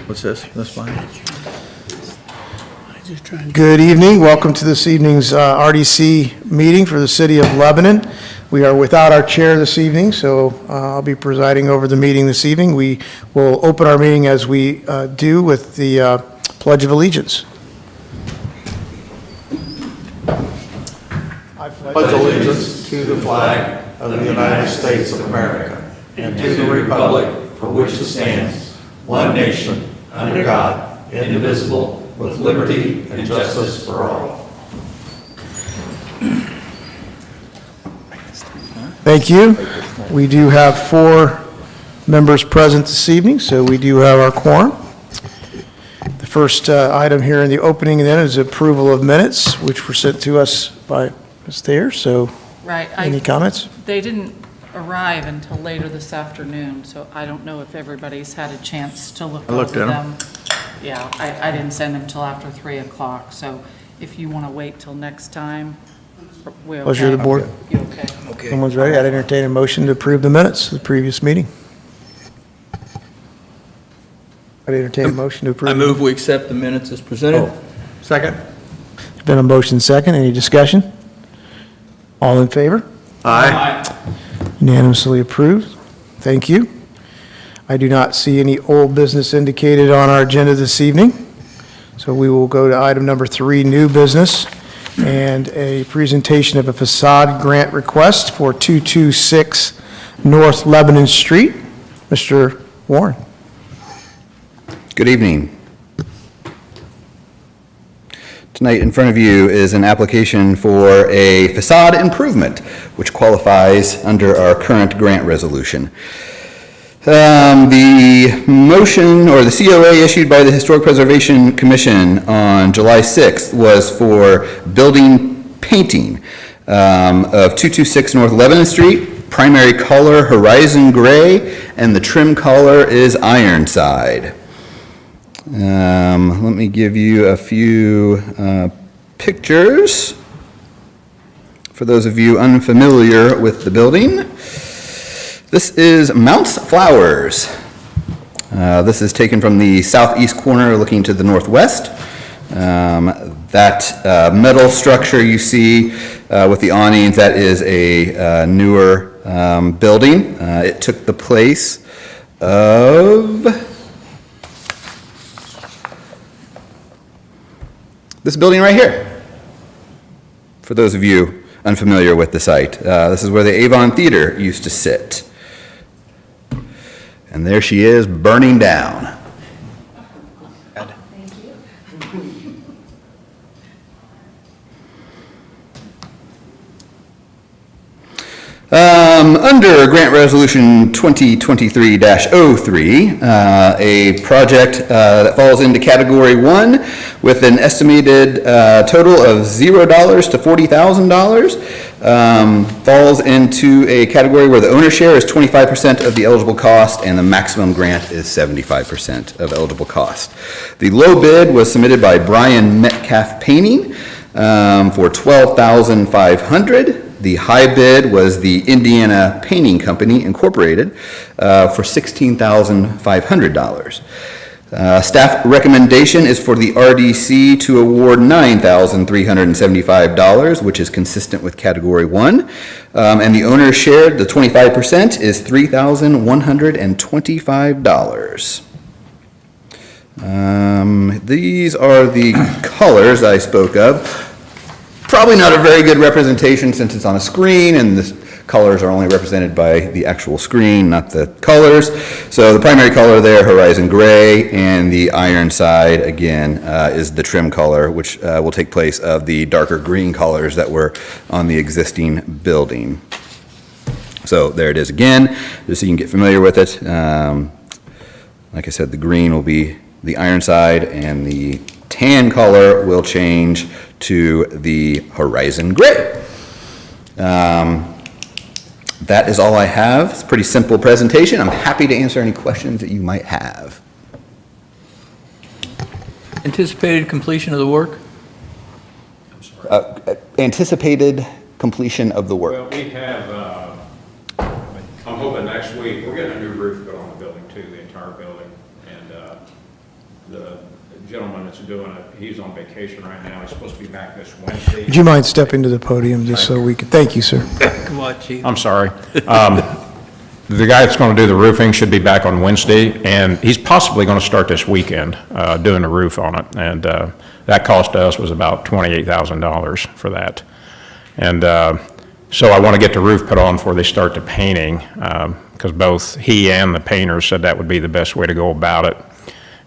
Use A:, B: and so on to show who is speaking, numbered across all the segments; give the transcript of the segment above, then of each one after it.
A: What's this? That's fine.
B: Good evening. Welcome to this evening's RDC meeting for the City of Lebanon. We are without our chair this evening, so I'll be presiding over the meeting this evening. We will open our meeting as we do with the Pledge of Allegiance. I
C: pledge allegiance to the flag of the United States of America and to the republic for which it stands, one nation, under God, indivisible, with liberty and justice for all.
B: Thank you. We do have 4 members present this evening, so we do have our quorum. The first item here in the opening then is approval of minutes, which were sent to us by Ms. Thayer. So,
D: right.
B: Any comments?
D: They didn't arrive until later this afternoon, so I don't know if everybody's had a chance to look over them. Yeah, I didn't send them till after 3 o'clock, so if you want to wait till next time, we're okay.
B: Pleasure of the board.
D: You okay?
A: Okay.
B: Someone's ready? I'd entertain a motion to approve the minutes of the previous meeting. I'd entertain a motion to approve.
A: I move we accept the minutes as presented.
B: Second. There's been a motion second. Any discussion? All in favor?
A: Aye.
B: Unanimously approved. Thank you. I do not see any old business indicated on our agenda this evening. So we will go to item number 3, new business, and a presentation of a facade grant request for 226 North Lebanon Street. Mr. Warren.
E: Good evening. Tonight in front of you is an application for a facade improvement, which qualifies under our current grant resolution. The motion or the COA issued by the Historic Preservation Commission on July 6th was for building painting of 226 North Lebanon Street, primary color horizon gray, and the trim color is Ironside. Let me give you a few pictures for those of you unfamiliar with the building. This is Mounts Flowers. This is taken from the southeast corner looking to the northwest. That metal structure you see with the awnings, that is a newer building. It took the place of this building right here, for those of you unfamiliar with the site. This is where the Avon Theater used to sit. And there she is, burning down. Under Grant Resolution 2023-03, a project that falls into Category 1 with an estimated total of $0 to $40,000, falls into a category where the owner share is 25% of the eligible cost and the maximum grant is 75% of eligible cost. The low bid was submitted by Brian Metcalf Painting for $12,500. The high bid was the Indiana Painting Company, Incorporated, for $16,500. Staff recommendation is for the RDC to award $9,375, which is consistent with Category 1. And the owner shared, the 25% is $3,125. These are the colors I spoke of. Probably not a very good representation since it's on a screen and the colors are only represented by the actual screen, not the colors. So the primary color there, horizon gray, and the Ironside, again, is the trim color, which will take place of the darker green colors that were on the existing building. So there it is again, just so you can get familiar with it. Like I said, the green will be the Ironside and the tan color will change to the horizon gray. That is all I have. It's a pretty simple presentation. I'm happy to answer any questions that you might have.
A: Anticipated completion of the work?
E: Anticipated completion of the work.
F: Well, we have, I'm hoping next week, we're getting a new roof put on the building too, the entire building. And doing it. He's on vacation right now. He's supposed to be back this Wednesday.
B: Would you mind stepping to the podium just so we could, thank you, sir.
A: Come on, chief.
F: I'm sorry. The guy that's going to do the roofing should be back on Wednesday, and he's possibly going to start this weekend doing the roof on it. And that cost us was about $28,000 for that. And so I want to get the roof put on before they start the painting, because both he and the painter said that would be the best way to go about it.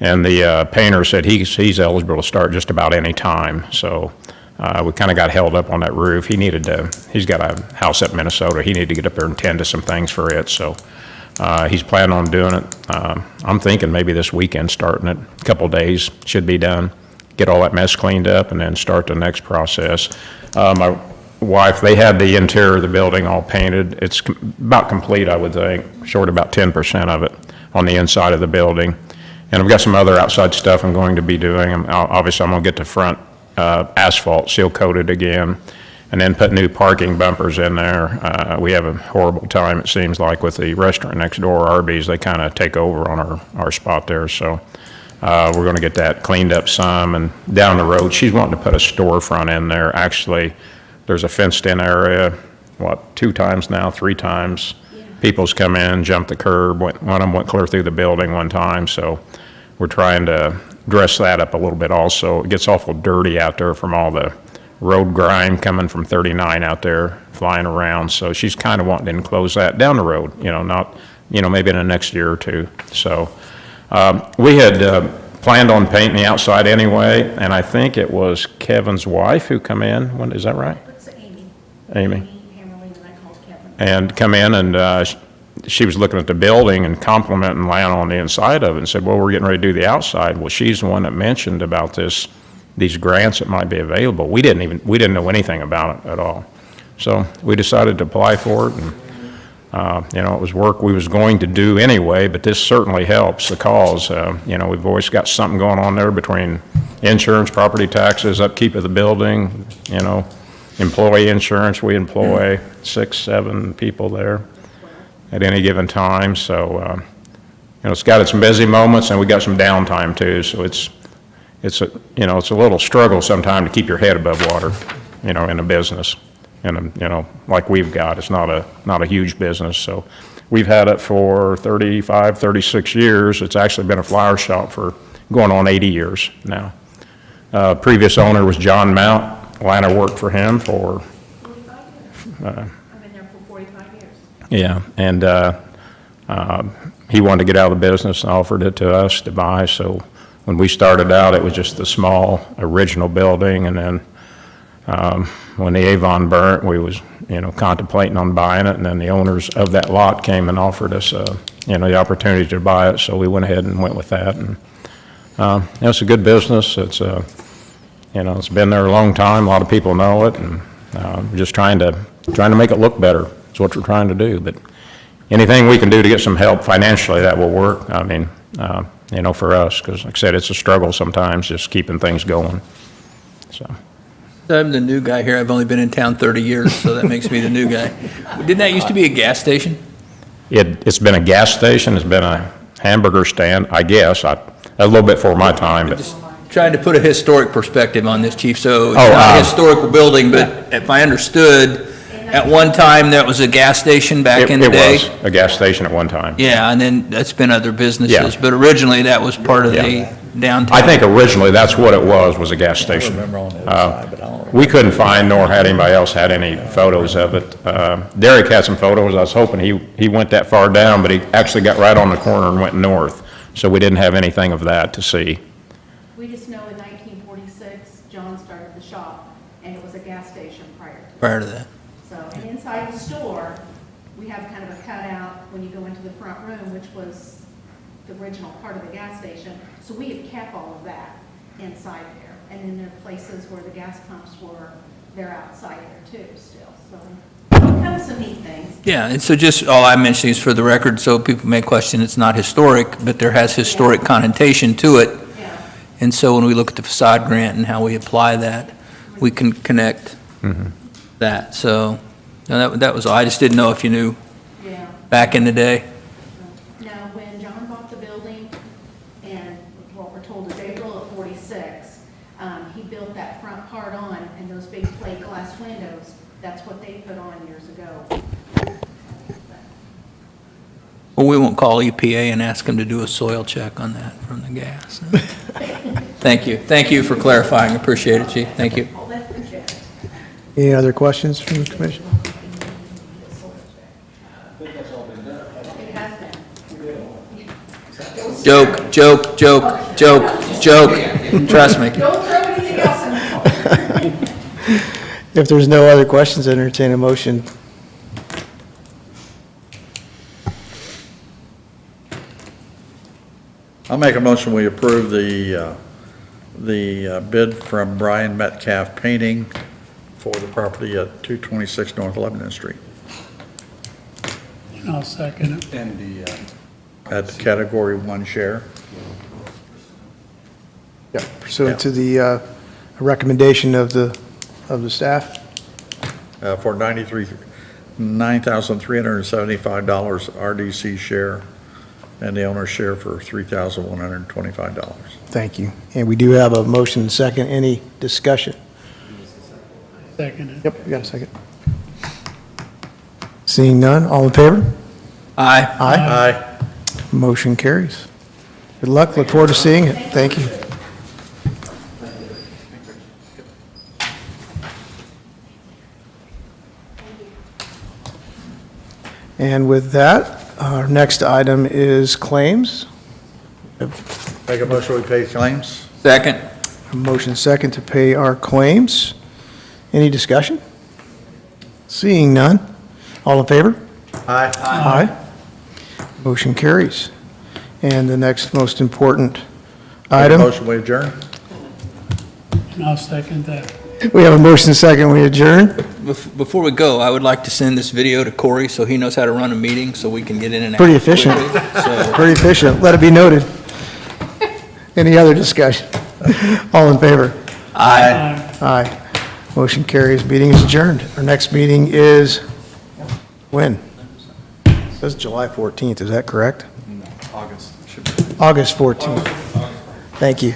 F: And the painter said he's eligible to start just about any time. So we kind of got held up on that roof. He's got a house up in Minnesota. He needed to get up there and tend to some things for it. So he's planning on doing it. I'm thinking maybe this weekend, starting it. A couple days should be done. Get all that mess cleaned up and then start the next process. My wife, they had the interior of the building all painted. It's about complete, I would think, short about 10% of it on the inside of the building. And I've got some other outside stuff I'm going to be doing. Obviously, I'm going to get the front asphalt seal coated again, and then put new parking bumpers in there. We have a horrible time, it seems like, with the restaurant next door, Arby's. They kind of take over on our spot there. So we're going to get that cleaned up some. And down the road, she's wanting to put a storefront in there. Actually, there's a fenced-in area, 2 times now, 3 times. People's come in, jumped the curb. One of them went clear through the building one time. So we're trying to dress that up a little bit also. It gets awful dirty out there from all the road grime coming from 39 out there flying around. So she's kind of wanting to enclose that down the road, not, maybe in the next year or two. So we had planned on painting the outside anyway, and I think it was Kevin's wife who come in. Is that right?
G: It's Amy.
F: Amy.
G: Hammerling, and I called Kevin.
F: And come in, and she was looking at the building and complimenting Lana on the inside of it, and said, well, we're getting ready to do the outside. Well, she's the one that mentioned about these grants that might be available. We didn't know anything about it at all. So we decided to apply for it, and it was work we was going to do anyway, but this certainly helps the cause. We've always got something going on there between insurance, property taxes, upkeep of the building, employee insurance. We employ 6, 7 people there at any given time. So, it's got some busy moments, and we got some downtime too. So it's a little struggle sometimes to keep your head above water, in a business. And, like we've got, it's not a huge business. So we've had it for 35, 36 years. It's actually been a flower shop for going on 80 years now. Previous owner was John Mount. Lana worked for him for
G: 45 years. I've been there for 45 years.
F: yeah, and he wanted to get out of the business and offered it to us to buy. So when we started out, it was just the small original building, and then when the Avon burnt, we was contemplating on buying it, and then the owners of that lot came and offered us the opportunity to buy it. So we went ahead and went with that, and it's a good business. It's it's been there a long time. A lot of people know it, and we're just trying to make it look better. It's what we're trying to do. But anything we can do to get some help financially, that will work. I mean, for us, because like I said, it's a struggle sometimes just keeping things going. So.
A: I'm the new guy here. I've only been in town 30 years, so that makes me the new guy. Didn't that used to be a gas station?
F: It's been a gas station. It's been a hamburger stand, I guess. A little bit before my time, but.
A: Just trying to put a historic perspective on this, Chief. So it's not a historical building, but if I understood, at one time, there was a gas station back in the day?
F: It was a gas station at one time.
A: Yeah, and then that's been other businesses.
F: Yeah.
A: But originally, that was part of the downtown.
F: I think originally that's what it was a gas station. We couldn't find, nor had anybody else had any photos of it. Derek had some photos. I was hoping he went that far down, but he actually got right on the corner and went north. So we didn't have anything of that to see.
G: We just know in 1946, John started the shop, and it was a gas station prior to that.
A: Prior to that.
G: So, and inside the store, we have kind of a cutout when you go into the front room, which was the original part of the gas station. So we have kept all of that inside there. And then there are places where the gas pumps were, they're outside there too still. So kind of some neat things.
A: Yeah, and so just all I'm mentioning is for the record, so people may question it's not historic, but there has historic connotation to it.
G: Yeah.
A: And so when we look at the facade grant and how we apply that, we can connect that. So that was all. I just didn't know if you knew
G: Yeah.
A: back in the day.
G: Now, when John bought the building, and what we're told is April of 46, that's what they put on years ago.
A: Well, we won't call EPA and ask them to do a soil check on that from the gas. Thank you. Thank you for clarifying. Appreciate it, Chief. Thank you.
G: All that for check.
B: Any other questions from the commission?
G: It has been.
A: Joke, joke, joke, joke, joke. Trust me.
G: Don't throw anything else in the car.
B: If there's no other questions, entertain a motion.
C: I'll make a motion, we approve the bid from Brian Metcalf Painting for the property at 226 North Lebanon Street
H: I'll second it.
C: at the Category 1 share.
B: Pursuant to the recommendation of the staff.
C: For $9,375 RDC share, and the owner's share for $3,125.
B: Thank you. And we do have a motion and second. Any discussion?
H: Second it.
B: Yep, we got a second. Seeing none, all in favor?
A: Aye.
C: Aye.
B: Motion carries. Good luck, look forward to seeing it. Thank you. And with that, our next item is claims.
C: Make a motion, we pay claims?
A: Second.
B: A motion second to pay our claims. Any discussion? Seeing none, all in favor?
C: Aye.
B: Aye. Motion carries. And the next most important
C: Make a
B: item,
C: motion, we adjourn?
H: And I'll second that.
B: we have a motion second, we adjourn.
A: Before we go, I would like to send this video to Corey so he knows how to run a meeting so we can get in and out.
B: Pretty efficient.
A: quickly. So,
B: Pretty efficient, let it be noted. Any other discussion? All in favor?
A: aye.
B: Aye. Motion carries, meeting is adjourned. Our next meeting is when? It says July 14th, is that correct?
C: August.
B: August 14th. Thank you.